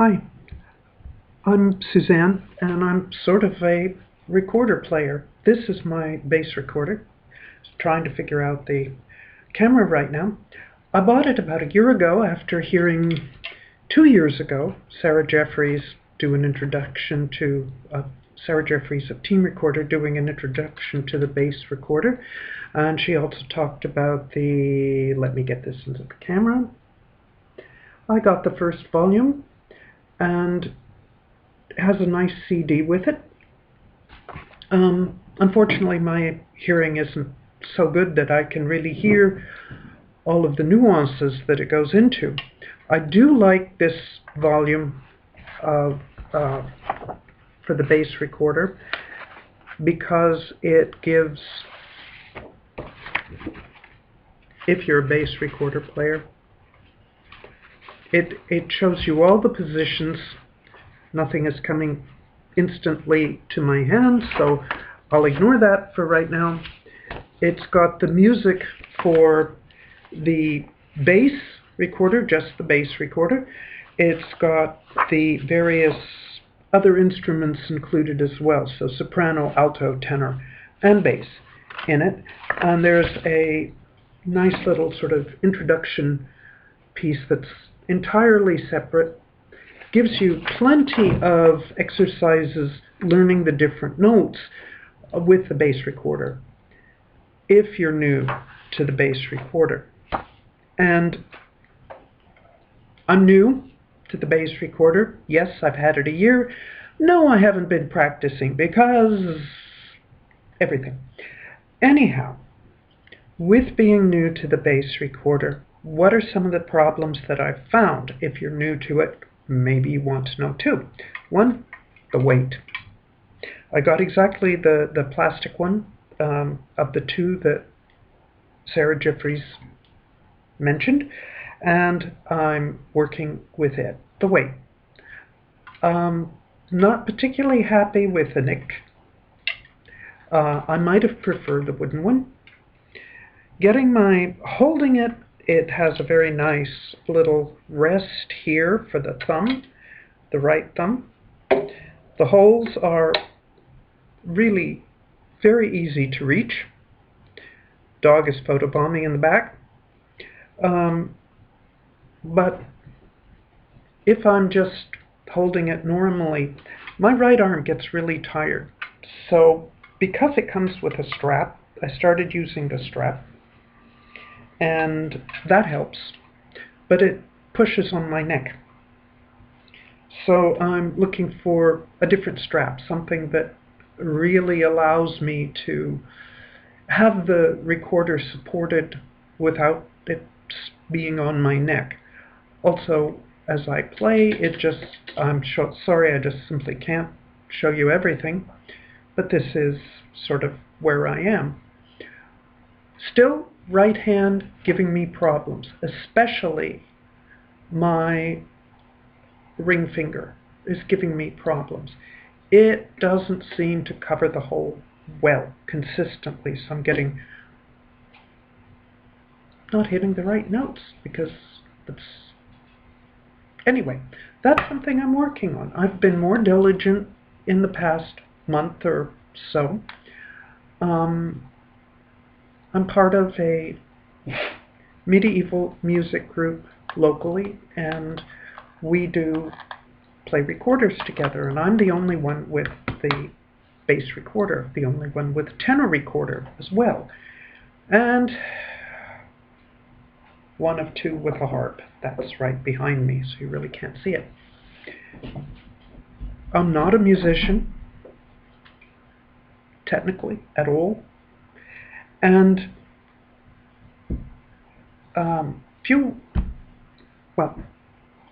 Hi, I'm Suzanne, and I'm sort of a recorder player. This is my bass recorder. Just trying to figure out the camera right now. I bought it about a year ago after hearing 2 years ago Sarah Jeffries do an introduction to Sarah Jeffries of Team Recorder doing an introduction to the bass recorder, and she also talked about the, let me get this into the camera. I got the first volume, and it has a nice CD with it. Unfortunately, my hearing isn't so good that I can really hear all of the nuances that it goes into. I do like this volume for the bass recorder because it gives, if you're a bass recorder player, it shows you all the positions. Nothing is coming instantly to my hand, so I'll ignore that for right now. It's got the music for the bass recorder, just the bass recorder. It's got the various other instruments included as well, so soprano, alto, tenor, and bass in it. And there's a nice little sort of introduction piece that's entirely separate. Gives you plenty of exercises learning the different notes with the bass recorder if you're new to the bass recorder. And I'm new to the bass recorder. Yes, I've had it a year. No, I haven't been practicing because everything. Anyhow, with being new to the bass recorder, what are some of the problems that I've found? If you're new to it, maybe you want to know too. One, the weight. I got exactly the plastic one of the two that Sarah Jeffries mentioned, and I'm working with it. The weight. Not particularly happy with the neck. I might have preferred the wooden one. Holding it, it has a very nice little rest here for the thumb, the right thumb. The holes are really very easy to reach. Dog is photobombing in the back. But if I'm just holding it normally, my right arm gets really tired. So because it comes with a strap, I started using the strap. And that helps, but it pushes on my neck. So I'm looking for a different strap, something that really allows me to have the recorder supported without it being on my neck. Also, as I play, I'm sorry, I just simply can't show you everything, but this is sort of where I am. Still, right hand giving me problems, especially my ring finger is giving me problems. It doesn't seem to cover the hole well, consistently, so I'm not hitting the right notes because anyway, that's something I'm working on. I've been more diligent in the past month or so. I'm part of a medieval music group locally, and we do play recorders together, and I'm the only one with the bass recorder, the only one with tenor recorder as well, and one of two with a harp. That's right behind me, so you really can't see it. I'm not a musician, technically, at all. And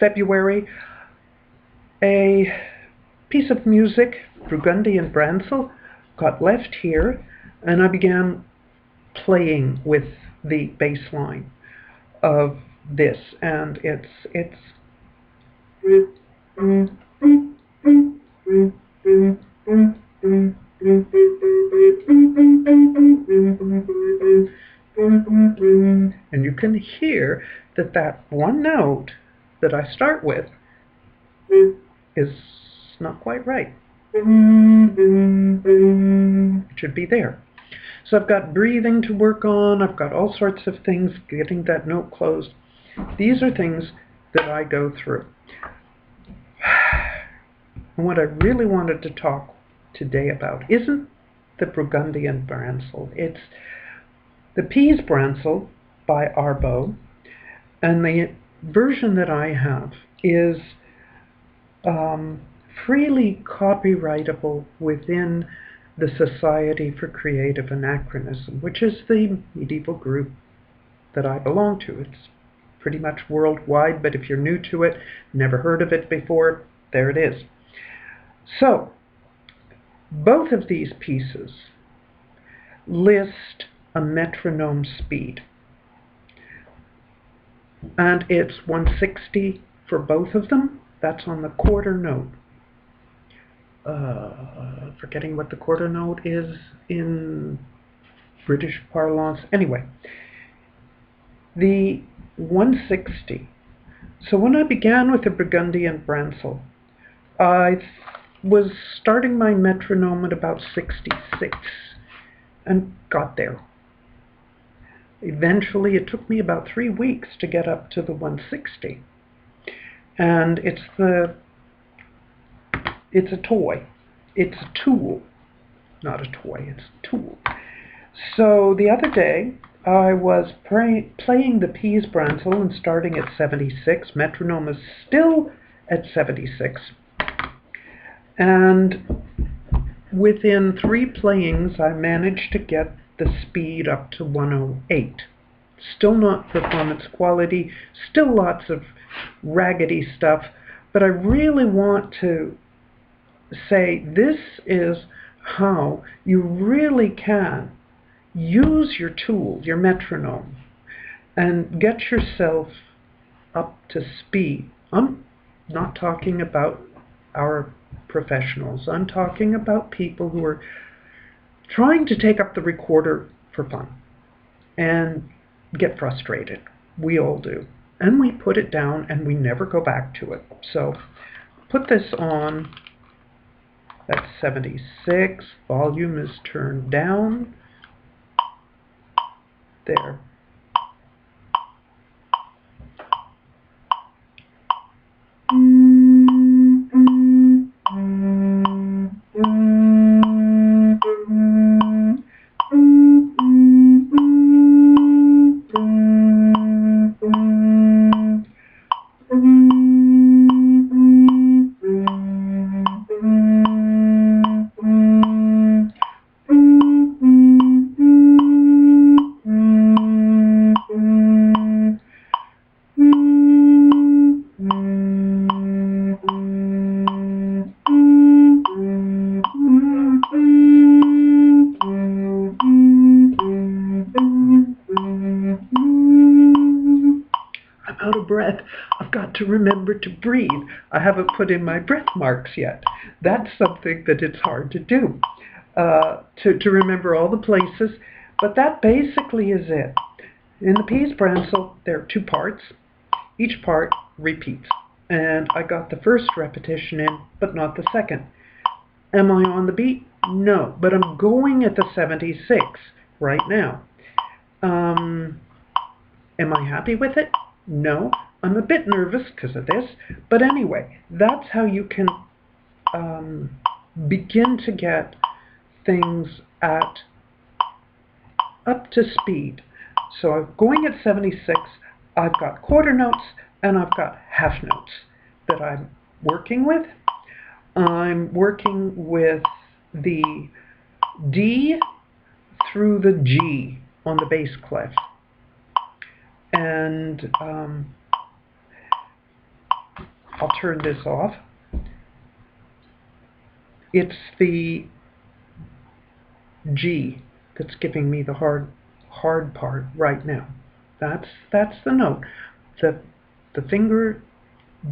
February, a piece of music, Brugundian Bransle, got left here, and I began playing with the bass line of this, and it's and you can hear that one note that I start with is not quite right. It should be there. So I've got breathing to work on, I've got all sorts of things, getting that note closed. These are things that I go through. And what I really wanted to talk today about isn't the Brugundian Bransle. It's the Pease Bransle by Arbo, and the version that I have is freely copyrightable within the Society for Creative Anachronism, which is the medieval group that I belong to. It's pretty much worldwide, but if you're new to it, never heard of it before, there it is. So, both of these pieces list a metronome speed, and it's 160 for both of them. That's on the quarter note. Forgetting what the quarter note is in British parlance. Anyway, the 160. So when I began with the Brugundian Bransle, I was starting my metronome at about 66 and got there. Eventually, it took me about 3 weeks to get up to the 160. And it's a toy. It's a tool. Not a toy, it's a tool. So the other day, I was playing the Pease Bransle and starting at 76. Metronome is still at 76. And within 3 playings, I managed to get the speed up to 108. Still not performance quality, still lots of raggedy stuff, but I really want to say this is how you really can use your tool, your metronome, and get yourself up to speed. I'm not talking about our professionals. I'm talking about people who are trying to take up the recorder for fun and get frustrated. We all do. And we put it down and we never go back to it. So put this on. That's 76. Volume is turned down. There. Out of breath. I've got to remember to breathe. I haven't put in my breath marks yet. That's something that it's hard to do, to remember all the places, but that basically is it. In the Pease Bransle, there are 2 parts. Each part repeats, and I got the first repetition in, but not the second. Am I on the beat? No, but I'm going at the 76 right now. Am I happy with it? No, I'm a bit nervous because of this, but anyway, that's how you can begin to get things up to speed. So I'm going at 76, I've got quarter notes, and I've got half notes that I'm working with. I'm working with the D through the G on the bass clef. And I'll turn this off. It's the G that's giving me the hard part right now. That's the note. The finger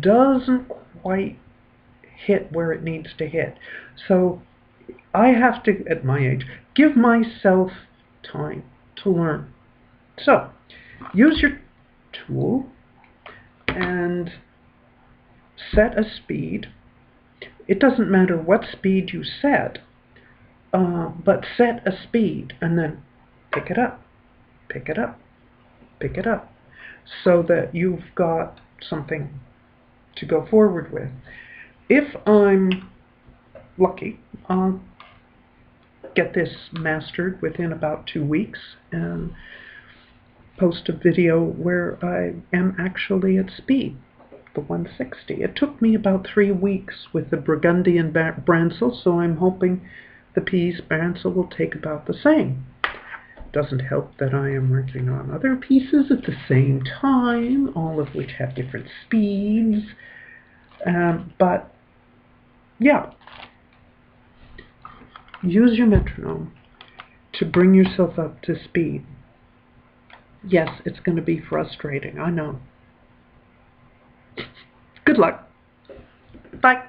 doesn't quite hit where it needs to hit. So I have to, at my age, give myself time to learn. So use your tool and set a speed. It doesn't matter what speed you set, but set a speed and then pick it up, pick it up, pick it up, so that you've got something to go forward with. If I'm lucky, I'll get this mastered within about 2 weeks and post a video where I am actually at speed, the 160. It took me about 3 weeks with the Brugundian Bransle, so I'm hoping the Pease Bransle will take about the same. Doesn't help that I am working on other pieces at the same time, all of which have different speeds. But yeah, use your metronome to bring yourself up to speed. Yes, it's going to be frustrating, I know. Good luck. Bye.